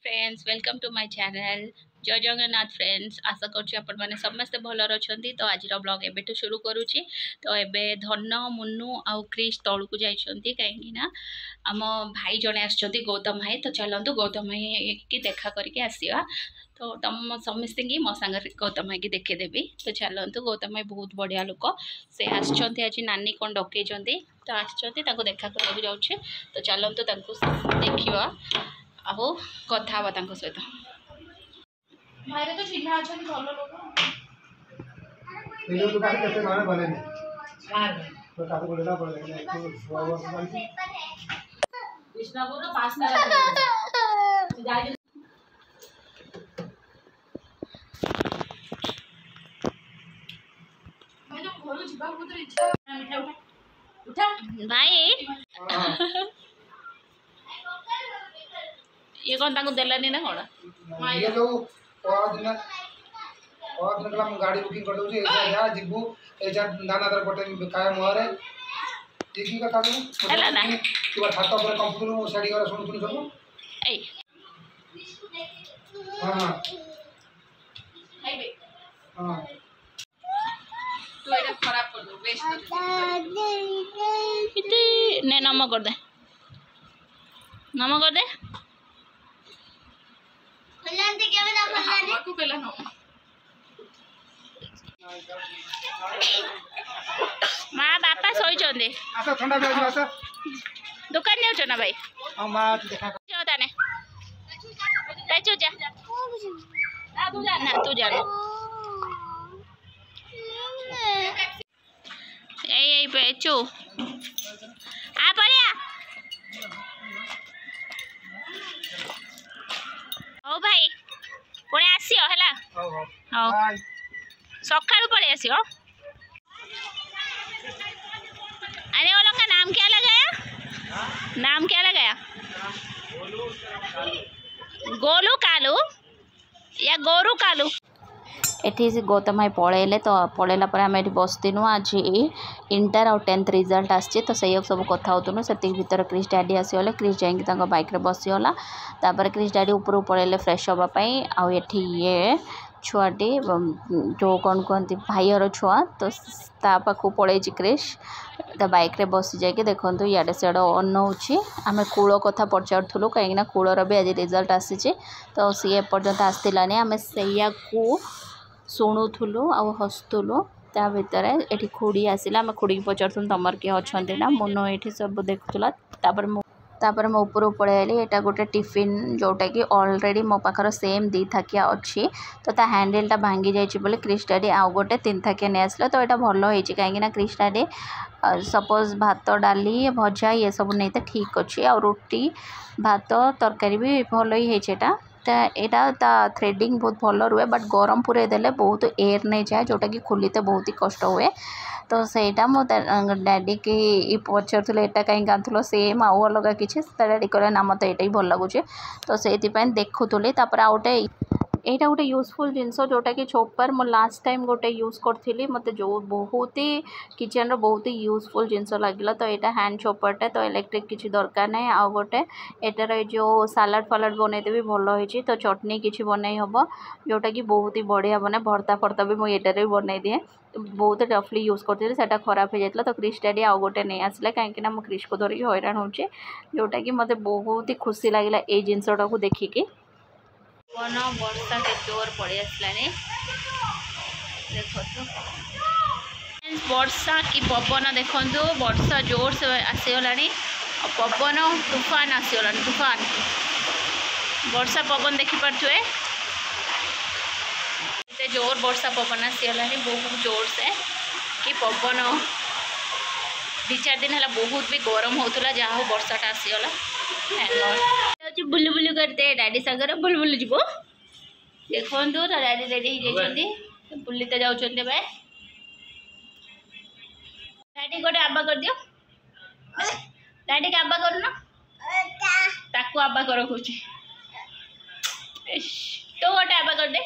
Friends welcome to my channel जय Jagannath friends आशा करें समस्ते भलर अच्छा तो आज ब्लॉग एबेठू शुरू करुच्ची तो एबे धन मुन्नू आउ क्रिश तौल को जाइछंती कहीं आम भाई जड़े आसछंती गौतम भाई तो चलतु गौतम भाई की देखा करके आसिया तो तुम समस्त की मो सांग गौतम भाई की देखेदेवी तो चलतु गौतम भाई बहुत बढ़िया लोक से आसछंती आज नानी कौन डकई तो आसछंती देखा करने जाऊे तो चलतु देखा आहो कथा हवा तांको सहित मारे तो चिन्हा अछन भलो लोक ये लोग काहे कैसे मारे भले नहीं मार तो काहे बोलेला बोले तो सुवा सुवा कृष्णा को पास कर जाई मैं तो घरो जिबा बहुत इच्छा मिठा उठा भाई ये कौन ताको देलानी ना कोन ये लोग और दिन कला गाड़ी बुकिंग कर दउछे ऐसा या जिबू ऐसा दाना दर पटे काय मोरे देखी कथा को हला ना तू छाता पर कंप्यूटर साडी वाला सुन सुन सब ए हां हाय बे हां तू एटा खराब कर दो वेस्ट कर दे ने नम कर दे फलांते क्या बता फलाने को पहला नो माँ बापा सोई चंदे आसा ठंडा भी आसा दुकान नेउ छ ना भाई हां मां देखा जो ताने पेचू जा ना तू जा ए पेचू आ पड़िया ओ भाई पुणे आसियो हला हां हां सकाळू पळे आसियो अरे वो लोग का नाम क्या लगाया नाम क्या लगाया गोलू कालू या गोरू कालू एठी से गौतम भाई पळेले तो पळेला पर हम एठी बसतिनु आज इंटर और 10th रिजल्ट आछि तो सही सब कथा होतनु सेति भीतर क्रिश डैडी आसीले क्रिश जाई तांको बाइक रे बसियोला तापर क्रिश डैडी ऊपर पळेले फ्रेश होबा पई आ एठी ये छुआटी जो कौन कहती भाईर छुआ तो ता पाखु पड़े क्रिश ता बाइक रे बसी जाके देखो इे सियाड़े अन होची आम कूल कथा पचारूँ कहीं कूलर भी आज रिजल्ट आसी तो सी एपर्यंत आसलानी आम से शुणुलु आ हसुलु ता भितर ये खुड़ी आसला आम खुड़ी पचारूँ तुम किए अच्छा ना मुनो ये सब देखुला तापर मो ऊपर पड़े आली एटा गोटे टिफिन जोटा कि ऑलरेडी मो पाखर सेम 2 थाकिया अच्छी तो ता हैंडलटा भांगी जाइए बोले क्रिश डैडी आउ गोटे 3 थाकिया नहीं आसला तो यहाँ भल हो कहीं क्रिश डैडी सपोज भात डाली भजा ये सब नहीं तो ठीक अच्छे आ रोटी भात तरकारी भी भल ही यहाँ ता थ्रेडिंग बहुत भल रुए बट गरम पूरे देले बहुत एयर नहीं जाए जोटा कि खोलते बहुत ही कष्ट हुए तो सहीटा मो डैडी की पचारूँ यहाँ कहीं गाँथुल सेम आउ अलग किसी डैडी कह ना मत यहाँ भल लगुचे तो से देखुली आउ गए यहाँ गोटे यूजफुल जिनस जोटा कि चोपर मो लास्ट टाइम गोटे यूज करी मत जो बहुत ही किचन रो बहुत ही यूजफुल जिनस लगे तो यहाँ हैंड चोपरटे तो इलेक्ट्रिक किसी दरकार नहीं आउ गोटे एटार जो सालाड फालाड बनईदे भी भल होती तो चटनी किसी बनई हम जोटा कि बहुत ही बढ़िया बने भर्ता फर्ता भी मुझे भी बनई दिए बहुत टफली यूज करता खराब हो जाता तो क्रिश डैडी आउ गोटे नहीं आसला कहीं मो क्रिश को धरिकी हैरान हो जोटा कि मत बहुत ही खुशी लगे ये जिनसटा को देखिकी पवन वर्षा के जोर पड़ी आसला देखो वर्षा कि पवन देखु वर्षा जोर से आसीगला पवन तूफान आसीगला तूफान वर्षा पवन देखिपे जोर वर्षा पवन आसीगला बहुत जोर से कि पवन 2-4 दिन है बहुत भी गरम होता जहाँ वर्षाटा आसीगला बुलु बुलु करते डैडी सागर बुलु बुलु जीवो देखो तो डैडी रेडी हो बुलते जाऊँ डैडी गोटे आबा कर दियो डैडी के आबा करूँ ताकू आबा कर खोज तो गोटे आबा कर दे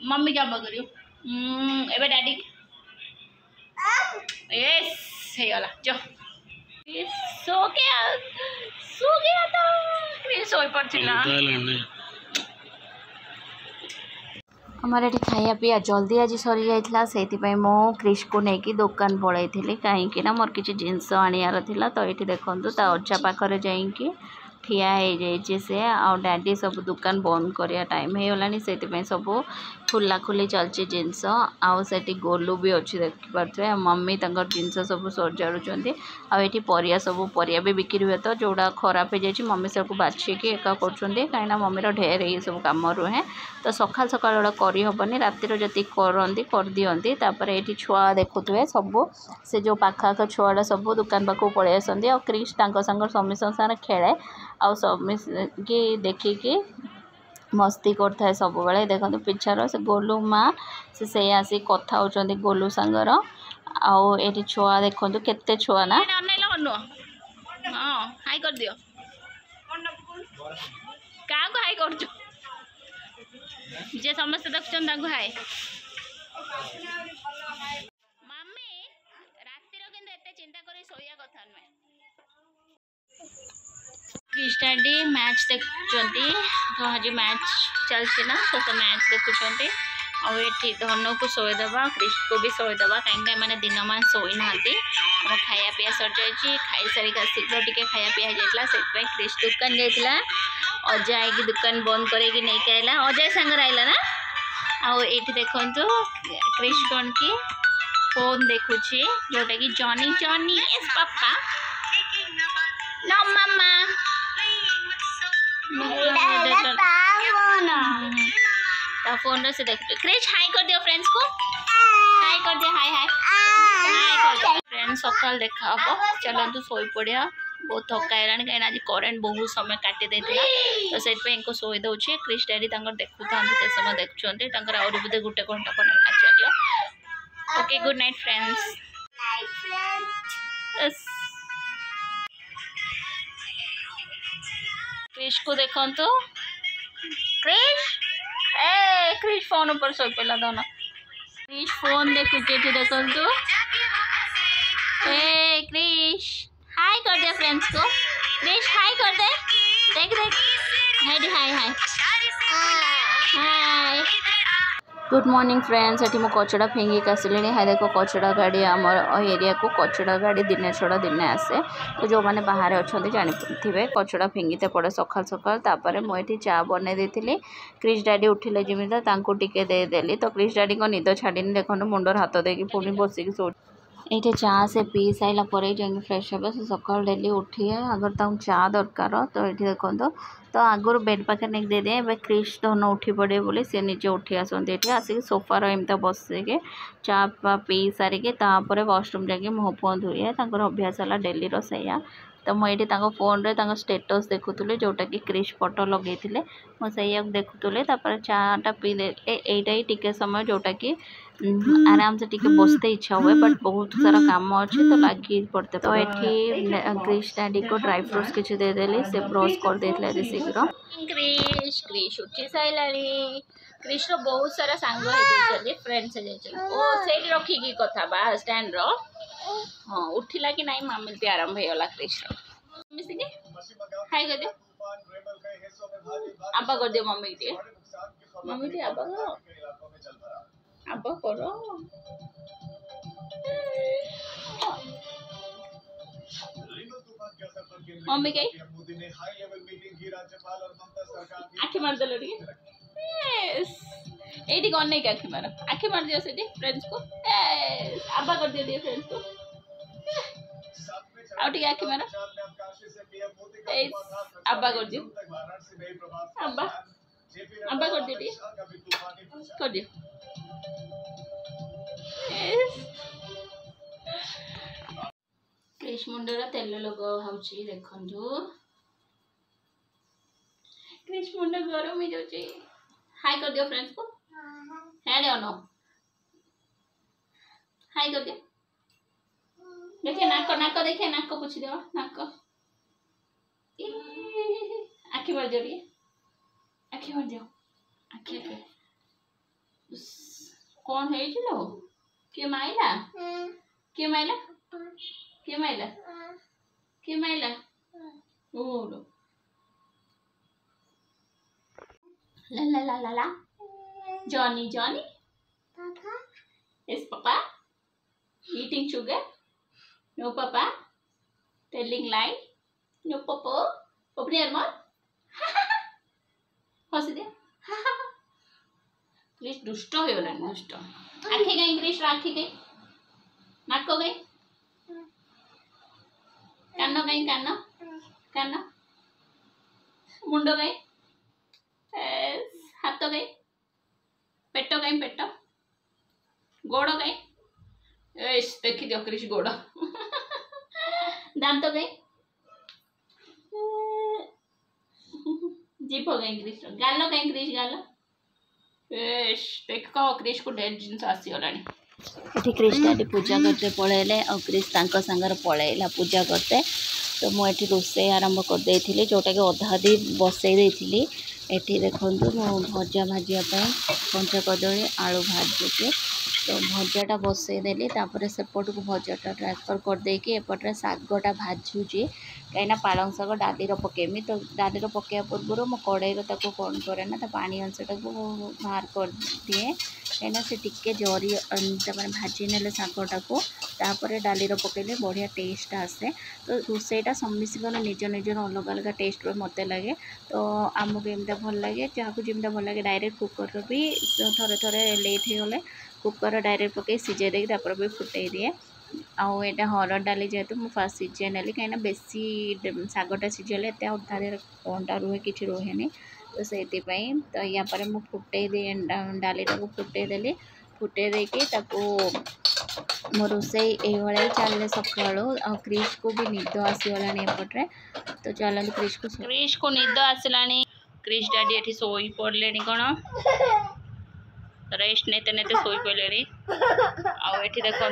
मम्मी के आबा करियो एबे डैडी यस हे गला जो सो गया था सोई पड़थिला हमारे ये खाया पीया जल्दी आज सरी जाइथिला सेति मो क्रिश को लेकिन दुकान पलैली कहीं मोर किसी जिनस आनियार थिला तो ये देखो ता अजा पाखरे जाइकी ठिया हो से आ डैडी सब दुकान बंद करिया टाइम हो गलानी से सब खुला खुली चलची जिनस आउे गोलू भी अच्छी देखिपे मम्मी तंकर जिनस सब सजाड़ुंट आठी परिया सब परिया भी बिक्री हुए तो जोड़ा खराब हो जाए मम्मी सब बाछिकी एका करें कहीं मम्मीर ढेर ये सब कम रुहे तो सकाल सकाल करहबनी रातिर जी करती कर दिखती ये छुआ देखुए सब से जो पाख छुआ सब दुकान पाक पलि आसती आ क्रिश सांग समी सारे खेले आउ समी देखिकी मस्ती करता है सब बेले देखो पिछार से गोलू माँ से आसी कथा होती गोलू सांगर आउ ये छुआ देखो केते छुआ ना हाई कर दियो क्या हाई कर जे समस्त देखुन हाई मम्मी रातिर किंतु एते चिंता करी सोया कथा नुहे क्रिस्टाडी मैच देखुंती तो आज मैच चलती ना तो मैच देखुंत आठी धनु को शोदेबा क्रिश को भी शोदेबा कहीं मैंने दिन मान शोई ना आम खाया पीया सर जाइए खाई सारिक शीघ्र टी खाया पीया जाइला से क्रिश दुकान जाइला अजा आई दुकान बंद करके नहीं आइला अजय सांगर आइला ना आउ देखु क्रिश कौन की फोन देखुची जोटा कि जॉनी जॉनी एस पापा नो मामा फोन से देख क्रिश हाई कर दियो फ्रेंड्स को हाई कर दियो हाई हाई हाई कर दियो फ्रेंड्स सकाल देखा हम चलतु शोई पड़िया बहुत थका है कहीं आज करेन्ट बहुत समय काटी देता तो से शोई दौचे क्रिश डैडी देखु था समय देखुं आउरी बोधे गोटे घंटा खंडे मैच चलो okay good night friends Krish को देखो तो क्रिश ए क्रिश फोन ऊपर सो पड़ा दोनों क्रिश फोन देखुचे देखो तो ए क्रिश हाय कर दे फ्रेंड्स को क्रिश हाय कर दे देख देख हेडी हाय हाय हाय गुड मॉर्निंग फ्रेंड्स ये कचड़ा फिंगिक आसिले हाई देखो कचड़ा गाड़ी आम एरिया को कचड़ा गाड़ी दिने छड़ा दिने आसे तो जो मैंने बाहर अच्छा जानी कचड़ा फिंगीते पड़े सकाल सकाल तापर मुझे चा बन देती क्रिश डैडी उठिले जमी टे देदेली तो क्रिश डैडी को निद छाड़ी देखो मुंडर हाथ देकी पुणी बसिक शो ये चा से पी सारा पर फ्रेश हे से सकाल डेली उठिए अगर चा दरकार तो ये देखो तो आगुरी बेड पाखे नहीं दे दिए क्रिश धन उठी पड़े बोली सी निजे उठी आसती ये आसिक सोफार एमती बसिके चा पी सारिके वाशरूम जाके मुँह फुह धुए अभ्यास है डेली रोया तो मुझे फोन रे स्टेटस देखुली जोटा कि क्रिश फोटो लगे मुझे देखुली चाटा पी यहीटा ही टिके समय जोटा कि आराम से टिके बसते इच्छा हुए बट बहुत सारा काम अच्छे तो लगी पड़ते तो ये क्रिश डैडी को ड्राई फ्रूट्स किसी देदेली से ब्रश कर देते शीघ्र क्रिश क्रिश उठी सारे क्रिश रो बहुत सारा सांग हो फ्रेंड्स ओ से रखिकी कथा बा स्टैंड रो हाँ उठिला कि नहीं मामिलती आरंभ होगा क्रिश रो मिसिके हाय कर दियो आबा कर दियो मम्मी टी आबा करो आबा करो मम्मी कहीं आखि मार दे लड़ी एटी कौन नहीं आखि मार आखि मार दियो से फ्रेंड्स को आबा कर दियो फ्रेंड्स को आउटी आखि मार आबा कर दियो आबा आबा कर दियो कर दियो क्रिश मुंडर तेल लगाऊँ देखु क्रिश मुंड गरम हो जाए हाई कर दियो फ्रेंड्स को है अनो हाई कर दियो देखिए नाक नाक देखिए नाक पूछ दियो नाक आखि मार दियो आखि मार दियो आखि कौन है किए माइला किए माइला किए माइला कि माइला ओलो ला ला ला ला ला Johnny Johnny Papa. is Papa eating sugar? No Papa telling lie? No Papa open your mouth हंसी दे क्रिश दुष्ट हो गया दुष्ट आँखें गई क्रिश आँखें गई नाक गई कान गई कान मुंड गई हाथ गई पेट गई पेट गोड़ गई देखी दियो क्रिश गोड़ दांत गई जीभ गई क्रिश गाल गई क्रिश गाल देख क्रिश को ढेर जिन आसीगलानी ये क्रिश डाडी पूजा करते पलैले और क्रिश सांगर पलैला पूजा करते तो मुझे रोसे आरंभ कर देती जोटा कि अधा दी बसई देती एठी देखंतु मो भजा भाजिया कंचा कदली आलू भाजुचे तो भजाटा बसई देली तापर सेपट को भजाटा ट्रांसफर कर देकी एपटे शागटा भाजुची कहीं पालंग शाग डाली पकेमी तो डाली पकड़ा पूर्व मो कड़ाई कौन करे ना पानी अंशटा को बाहर कर दिए कहीं से टिके जरी भाजी ने शागटा को तापर डाली पकेले बढ़िया टेस्ट आसे तो रोसईटा समस्त निज निजर अलग अलग टेस्ट मत लगे तो आमको एमता भल लगे जहाँ को जमीटा भल लगे डायरेक्ट कुकर भी थोड़े थोड़े लेट हो गले कुकर डायरेक्ट पकई सीझे देकी भी फुटे दिए आउ एटा हरड़ डाली जेहेतु मुझे फास्ट सीझे नेली कहीं बेसी शागटा सीझेले एत अधा कंटा रुहे कि रुहे तो से तो या पर मुझे फुटे दिए डालीटा को फुटे देली फुटे देकी मो रोसई ये चले सका क्रिश को भी निद आसीगला एपटे तो चलते क्रिश को निद आसला क्रिश डाडी ये शोई पड़े कौन रेस्ट नेते नेते शोई पड़े आठी देखो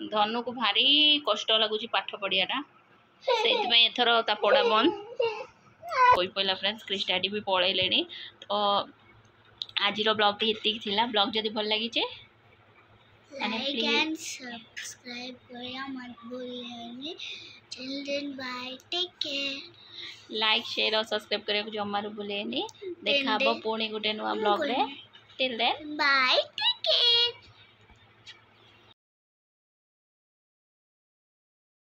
धनु को भारी कष्ट लगुच पाठ पढ़ियाटा से एथर ता पढ़ा बंद शोई पड़ा फ्रेंड्स क्रिश डाडी भी पलैले तो आज ब्लॉग ये ब्लॉग जदि भल लगी Like and subscribe करिया मत भूलिए children bye take care like share और सब्सक्राइब करने को जमारू भूलेनी देखा पुणी गोटे नुआ ब्लॉग रे till then bye take care.